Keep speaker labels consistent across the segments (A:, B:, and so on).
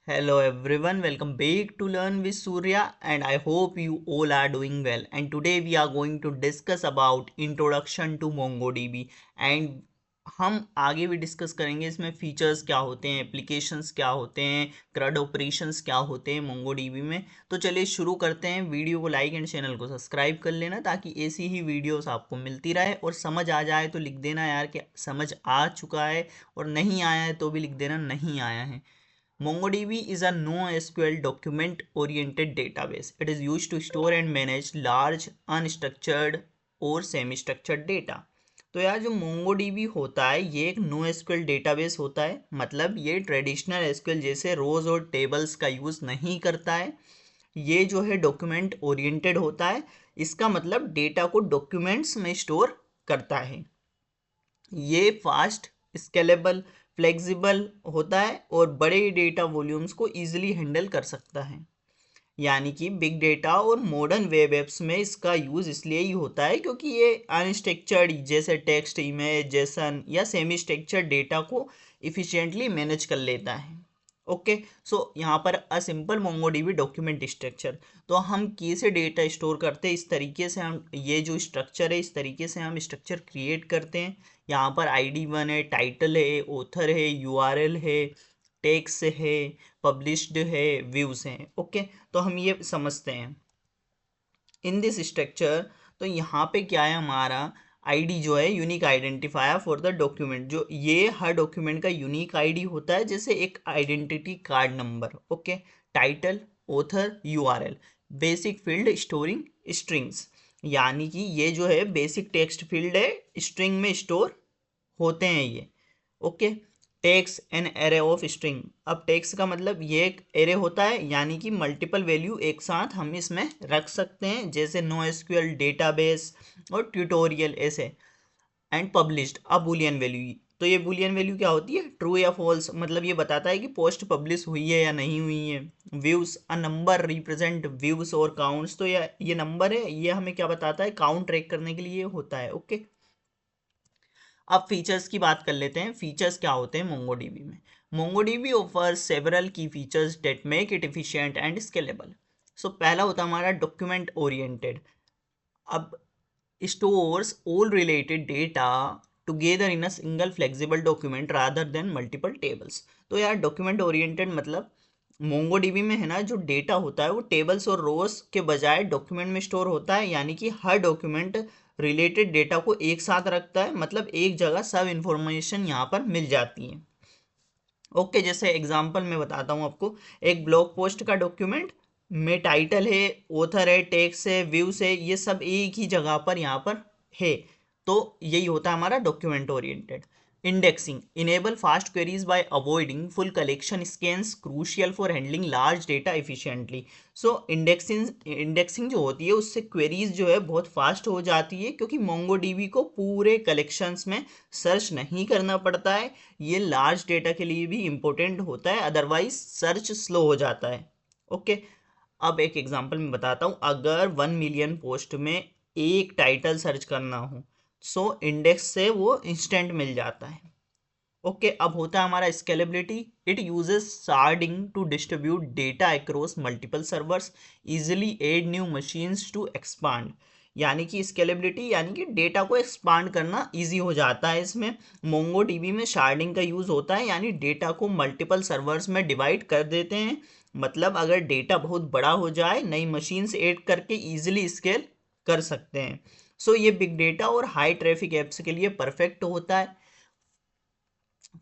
A: Hello everyone, welcome back to Learn with Surya and I hope you all are doing well. And today we are going to discuss about introduction to MongoDB and हम आगे भी discuss करेंगे इसमें features क्या होते हैं, applications क्या होते हैं, CRUD ऑपरेशंस क्या होते हैं MongoDB में। तो चलिए शुरू करते हैं। वीडियो को लाइक एंड चैनल को सब्सक्राइब कर लेना ताकि ऐसी ही वीडियोस आपको मिलती रहे। और समझ आ जाए तो लिख देना यार कि समझ आ चुका है, और नहीं आया है तो भी लिख देना नहीं आया है। MongoDB is a NoSQL document-oriented database. It is used to store and manage large unstructured और semi-structured data. तो यार जो MongoDB होता है ये एक NoSQL डेटाबेस होता है, मतलब ये ट्रेडिशनल SQL जैसे रोज और टेबल्स का यूज़ नहीं करता है। ये जो है डॉक्यूमेंट ओरिएंटेड होता है। इसका मतलब डेटा को डॉक्यूमेंट्स में स्टोर करता है। ये फास्ट, स्केलेबल, फ्लेक्सिबल होता है और बड़े डेटा वॉल्यूम्स को इजीली हैंडल कर सकता है। यानी कि बिग डेटा और मॉडर्न वेब एप्स में इसका यूज़ इसलिए ही होता है क्योंकि ये अनस्ट्रक्चर्ड जैसे टेक्स्ट, इमेज, जेसन या सेमी स्ट्रक्चर्ड डेटा को इफ़िशिएंटली मैनेज कर लेता है। ओके, सो यहाँ पर a simple MongoDB document structure. तो हम कैसे डेटा स्टोर करते हैं, इस तरीके से हम ये जो स्ट्रक्चर है इस तरीके से हम स्ट्रक्चर क्रिएट करते हैं। यहाँ पर ID1 है, टाइटल है, ऑथर है, URL है, टेक्स्ट है, पब्लिश्ड है, व्यूज हैं। ओके, तो हम ये समझते हैं इन दिस स्ट्रक्चर। तो यहाँ पे क्या है, हमारा आईडी जो है unique identifier for the document, जो ये हर डॉक्यूमेंट का यूनिक आईडी होता है, जैसे एक identity card number. Okay, title, author, URL, basic field storing strings, यानी कि ये जो है बेसिक टेक्स्ट फील्ड है, स्ट्रिंग में स्टोर होते हैं ये। Okay, tags an array of string. अब टेक्स का मतलब ये एक एरे होता है, यानी कि मल्टीपल वैल्यू एक साथ हम इसमें रख सकते हैं, जैसे NoSQL डेटाबेस और ट्यूटोरियल ऐसे। And published a Boolean value. तो ये बुलियन वैल्यू क्या होती है, ट्रू या फॉल्स, मतलब ये बताता है कि पोस्ट पब्लिश हुई है या नहीं हुई है। Views a number represent views और काउंट्स। तो ये नंबर है, ये हमें क्या बताता है, काउंट ट्रैक करने के लिए होता है। ओके, अब फीचर्स की बात कर लेते हैं। फीचर्स क्या होते हैं MongoDB में। MongoDB offers several key features that make it efficient and scalable. सो पहला होता है हमारा डॉक्यूमेंट ओरिएंटेड। अब stores all related data together in a single flexible document rather than multiple tables. तो यार डॉक्यूमेंट ओरिएंटेड मतलब MongoDB में है ना, जो डेटा होता है वो टेबल्स और रोज के बजाय डॉक्यूमेंट में स्टोर होता है, यानी कि हर डॉक्यूमेंट रिलेटेड डेटा को एक साथ रखता है, मतलब एक जगह सब इंफॉर्मेशन यहाँ पर मिल जाती है। ओके, जैसे एग्जांपल मैं बताता हूँ आपको। एक ब्लॉग पोस्ट का डॉक्यूमेंट में टाइटल है, ऑथर है, टेक्स्ट है, व्यूज है, ये सब एक ही जगह पर यहाँ पर है। तो यही होता है हमारा document oriented. Indexing enable fast queries bye avoiding full collection scans, crucial for handling large data efficiently. So indexing जो होती है उससे क्वेरीज जो है बहुत फास्ट हो जाती है, क्योंकि MongoDB को पूरे कलेक्शंस में सर्च नहीं करना पड़ता है। ये लार्ज डेटा के लिए भी इम्पोर्टेंट होता है, अदरवाइज सर्च स्लो हो जाता है। ओके, अब एक एग्जांपल मैं बताता हूँ। अगर 1 मिलियन पोस्ट में एक टाइटल सर्च करना हो, सो इंडेक्स से वो इंस्टेंट मिल जाता है। ओके, अब होता है हमारा scalability. It uses sharding to distribute data across multiple servers, easily add new machines to expand. यानी कि स्केलेबिलिटी यानी कि डेटा को एक्सपांड करना इजी हो जाता है इसमें। MongoDB में शार्डिंग का यूज़ होता है, यानी डेटा को मल्टीपल सर्वर्स में डिवाइड कर देते हैं। मतलब अगर डेटा बहुत बड़ा हो जाए, नई मशीन्स ऐड करके इजीली स्केल कर सकते हैं। सो ये बिग डेटा और हाई ट्रैफिक एप्स के लिए परफेक्ट होता है।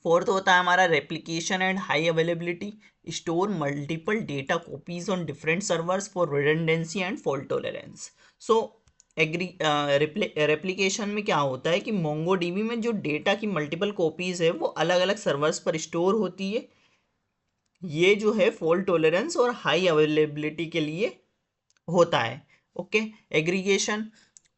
A: फोर्थ होता है हमारा replication and high availability. Store multiple data copies on different servers for redundancy and fault tolerance. So replication में क्या होता है कि MongoDB में जो डेटा की मल्टीपल कॉपीज है वो अलग अलग सर्वर्स पर स्टोर होती है। ये जो है फॉल्ट टॉलरेंस और हाई अवेलेबिलिटी के लिए होता है। Okay, aggregation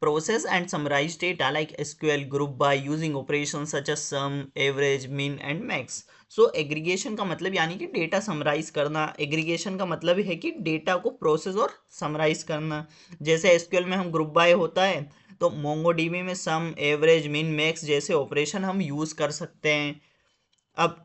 A: process and summarize data like SQL group by using operations such as sum, average, min and max. So aggregation का मतलब यानी कि डेटा समराइज करना। एग्रीगेशन का मतलब है कि डेटा को प्रोसेस और समराइज करना। जैसे SQL में हम ग्रुप बाय होता है, तो MongoDB में सम, एवरेज, मिन, मैक्स जैसे ऑपरेशन हम यूज़ कर सकते हैं। अब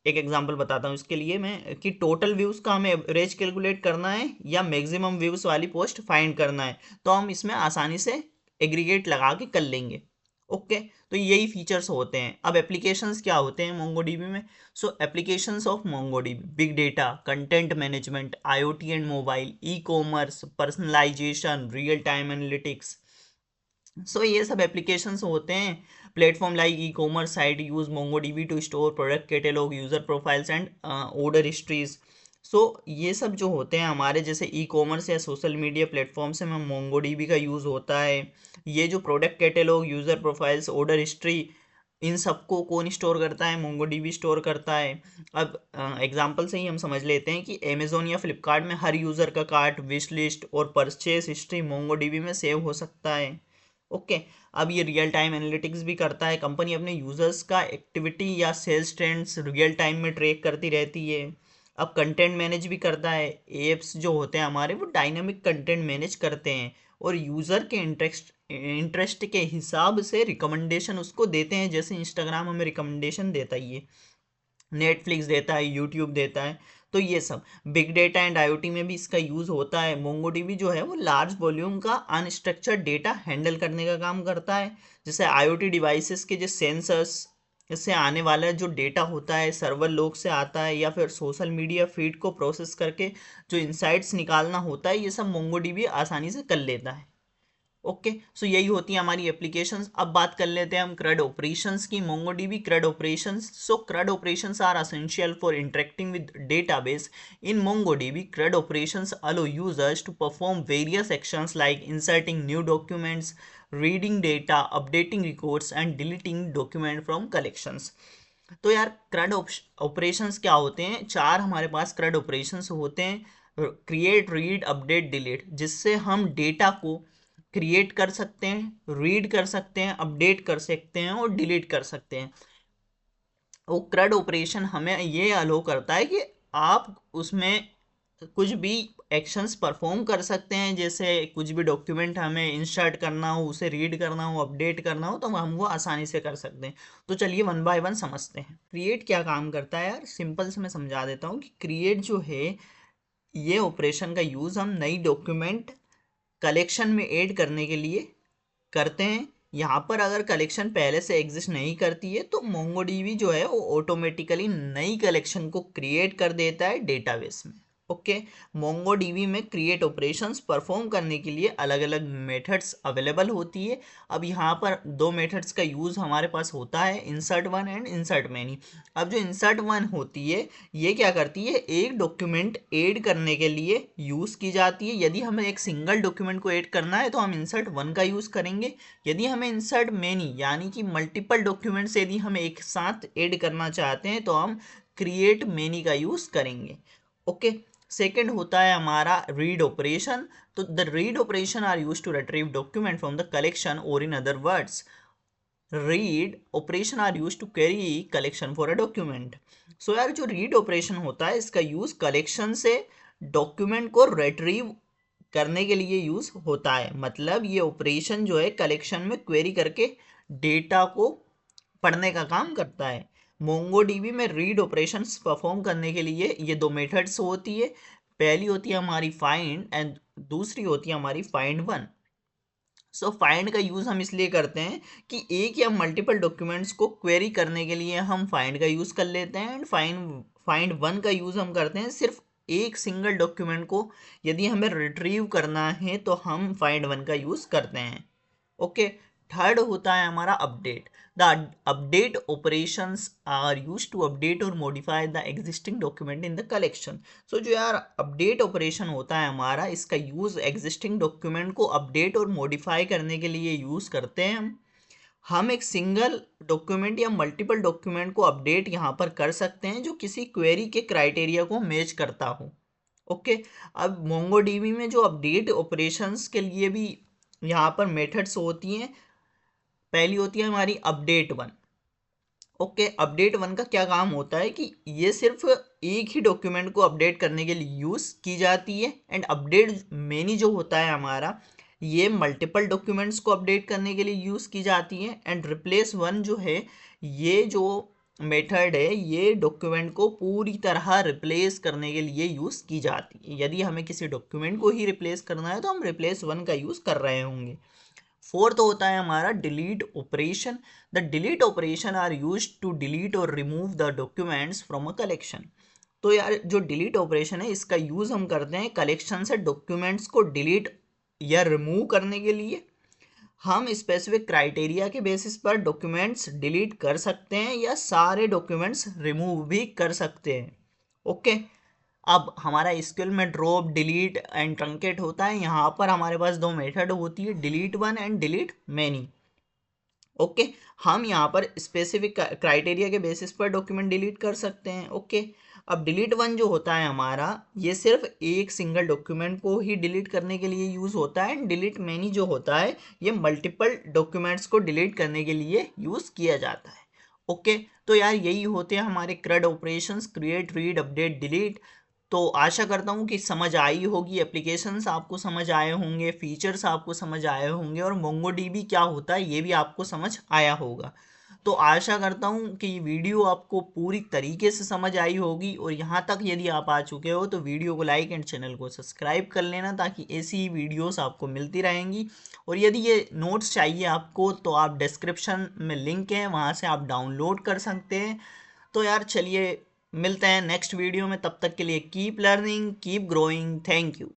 A: एक एग्जांपल बताता हूँ इसके लिए मैं कि टोटल व्यूज़ का हमें एवरेज कैलकुलेट करना है या मैक्सिमम व्यूज़ वाली पोस्ट फाइंड करना है, तो हम इसमें आसानी से एग्रीगेट लगा के कर लेंगे। ओके, तो यही फीचर्स होते हैं। अब एप्लीकेशंस क्या होते हैं मोंगोडीबी में? So applications of MongoDB: big data, content management, IoT and mobile, e commerce, personalisation, real time analytics. So ये सब एप्लीकेशंस होते हैं। Platform like e commerce site use MongoDB to store product catalogue, user profiles and order histories. So ये सब जो होते हैं हमारे जैसे ई कॉमर्स या सोशल मीडिया प्लेटफॉर्म से में मोंगोडीबी का यूज़ होता है। ये जो product catalogue, user profiles, order history, इन सबको कौन स्टोर करता है? मोंगोडीबी स्टोर करता है। अब एग्जांपल से ही हम समझ लेते हैं कि अमेजोन या फ्लिपकार्ट में हर यूज़र का कार्ट, विश लिस्ट और परचेस हिस्ट्री मोंगोडीबी में सेव हो सकता है। ओके, अब ये रियल टाइम एनालिटिक्स भी करता है। कंपनी अपने यूजर्स का एक्टिविटी या सेल्स ट्रेंड्स रियल टाइम में ट्रैक करती रहती है। अब कंटेंट मैनेज भी करता है। एप्स जो होते हैं हमारे वो डायनामिक कंटेंट मैनेज करते हैं और यूज़र के इंटरेस्ट के हिसाब से रिकमेंडेशन उसको देते हैं। जैसे इंस्टाग्राम हमें रिकमेंडेशन देता ही है, नेटफ्लिक्स देता है, यूट्यूब देता है। तो ये सब बिग डेटा एंड आईओटी में भी इसका यूज़ होता है। मोंगोडीबी जो है वो लार्ज वॉल्यूम का अनस्ट्रक्चर्ड डेटा हैंडल करने का काम करता है। जैसे आईओटी डिवाइसेस के जो सेंसर्स, इससे आने वाला जो डेटा होता है सर्वर लोग से आता है या फिर सोशल मीडिया फीड को प्रोसेस करके जो इंसाइट्स निकालना होता है, ये सब मोंगोडीबी आसानी से कर लेता है। ओके, सो यही होती है हमारी एप्लीकेशंस। अब बात कर लेते हैं हम CRUD ऑपरेशंस की। MongoDB CRUD operations. So CRUD operations are essential for interacting with database in MongoDB. CRUD operations allow users to perform various actions like inserting new documents, reading data, updating records and deleting document from collections। तो यार CRUD operations क्या होते हैं? चार हमारे पास CRUD operations होते हैं: create, read, update, delete, जिससे हम डेटा को क्रिएट कर सकते हैं, रीड कर सकते हैं, अपडेट कर सकते हैं और डिलीट कर सकते हैं। वो CRUD ऑपरेशन हमें ये अलो करता है कि आप उसमें कुछ भी एक्शंस परफॉर्म कर सकते हैं। जैसे कुछ भी डॉक्यूमेंट हमें इंसर्ट करना हो, उसे रीड करना हो, अपडेट करना हो, तो हम वो आसानी से कर सकते हैं। तो चलिए वन बाय वन समझते हैं। क्रिएट क्या काम करता है यार? सिंपल से मैं समझा देता हूँ कि क्रिएट जो है ये ऑपरेशन का यूज़ हम नई डॉक्यूमेंट कलेक्शन में ऐड करने के लिए करते हैं। यहाँ पर अगर कलेक्शन पहले से एग्जिस्ट नहीं करती है तो मोंगोडीबी जो है वो ऑटोमेटिकली नई कलेक्शन को क्रिएट कर देता है डेटाबेस में। ओके, मोंगोडीबी में क्रिएट ऑपरेशंस परफॉर्म करने के लिए अलग अलग मेथड्स अवेलेबल होती है। अब यहाँ पर दो मेथड्स का यूज़ हमारे पास होता है, insert one and insert many. अब जो इंसर्ट वन होती है ये क्या करती है? एक डॉक्यूमेंट ऐड करने के लिए यूज़ की जाती है। यदि हमें एक सिंगल डॉक्यूमेंट को ऐड करना है तो हम इंसर्ट वन का यूज़ करेंगे। यदि हमें इंसर्ट मैनी यानी कि मल्टीपल डॉक्यूमेंट्स यदि हम एक साथ ऐड करना चाहते हैं तो हम क्रिएट मैनी का यूज़ करेंगे। ओके, सेकेंड होता है हमारा रीड ऑपरेशन। तो the read operation are use to retrieve document from the collection, और in other words read operation are use to carry collection for a document. So यार जो read operation होता है इसका यूज कलेक्शन से document को retrieve करने के लिए यूज होता है। मतलब ये ऑपरेशन जो है कलेक्शन में क्वेरी करके डेटा को पढ़ने का काम करता है। मोंगोडीबी में रीड ऑपरेशंस परफॉर्म करने के लिए ये दो मेथड्स होती है। पहली होती है हमारी फाइंड एंड दूसरी होती है हमारी फाइंड वन। सो फाइंड का यूज़ हम इसलिए करते हैं कि एक या मल्टीपल डॉक्यूमेंट्स को क्वेरी करने के लिए हम फाइंड का यूज़ कर लेते हैं। एंड फाइंड वन का यूज़ हम करते हैं सिर्फ एक सिंगल डॉक्यूमेंट को यदि हमें रिट्रीव करना है तो हम फाइंड वन का यूज़ करते हैं। ओके, थर्ड होता है हमारा update. The update operations are use to update और modify the existing document in the collection. So जो यार अपडेट ऑपरेशन होता है हमारा, इसका यूज़ एग्जिस्टिंग डॉक्यूमेंट को अपडेट और मॉडिफाई करने के लिए यूज़ करते हैं। हम एक सिंगल डॉक्यूमेंट या मल्टीपल डॉक्यूमेंट को अपडेट यहाँ पर कर सकते हैं जो किसी क्वेरी के क्राइटेरिया को मैच करता हो। ओके, अब मोंगोडीबी में जो अपडेट ऑपरेशंस के लिए भी यहाँ पर मेथड्स होती हैं। पहली होती है हमारी update one. Okay, update one का क्या काम होता है कि ये सिर्फ एक ही डॉक्यूमेंट को अपडेट करने के लिए यूज़ की जाती है। एंड अपडेट मेनी जो होता है हमारा ये मल्टीपल डॉक्यूमेंट्स को अपडेट करने के लिए यूज़ की जाती है। एंड रिप्लेस वन जो है ये जो मेथड है ये डॉक्यूमेंट को पूरी तरह रिप्लेस करने के लिए यूज़ की जाती है। यदि हमें किसी डॉक्यूमेंट को ही रिप्लेस करना है तो हम रिप्लेस वन का यूज़ कर रहे होंगे। फोर्थ होता है हमारा delete operation. The delete operation are use to delete और remove the documents from a collection. तो यार जो डिलीट ऑपरेशन है इसका यूज़ हम करते हैं कलेक्शन से डॉक्यूमेंट्स को डिलीट या रिमूव करने के लिए। हम स्पेसिफिक क्राइटेरिया के बेसिस पर डॉक्यूमेंट्स डिलीट कर सकते हैं या सारे डॉक्यूमेंट्स रिमूव भी कर सकते हैं। ओके, अब हमारा एसक्यूएल में ड्रॉप, डिलीट एंड ट्रंकेट होता है। यहाँ पर हमारे पास दो मेथड होती है, delete one and delete many. Okay, हम यहाँ पर स्पेसिफिक क्राइटेरिया के बेसिस पर डॉक्यूमेंट डिलीट कर सकते हैं। ओके, अब डिलीट वन जो होता है हमारा, ये सिर्फ एक सिंगल डॉक्यूमेंट को ही डिलीट करने के लिए यूज़ होता है। एंड डिलीट मैनी जो होता है ये मल्टीपल डॉक्यूमेंट्स को डिलीट करने के लिए यूज़ किया जाता है। ओके, तो यार यही होते हैं हमारे CRUD operations, create, read, update, delete. तो आशा करता हूँ कि समझ आई होगी, एप्लीकेशंस आपको समझ आए होंगे, फीचर्स आपको समझ आए होंगे और मोंगोडीबी क्या होता है ये भी आपको समझ आया होगा। तो आशा करता हूँ कि वीडियो आपको पूरी तरीके से समझ आई होगी और यहाँ तक यदि आप आ चुके हो तो वीडियो को लाइक एंड चैनल को सब्सक्राइब कर लेना ताकि ऐसी ही वीडियोस आपको मिलती रहेंगी। और यदि ये नोट्स चाहिए आपको तो आप डिस्क्रिप्शन में लिंक है, वहाँ से आप डाउनलोड कर सकते हैं। तो यार चलिए मिलते हैं नेक्स्ट वीडियो में, तब तक के लिए keep learning, keep growing, thank you.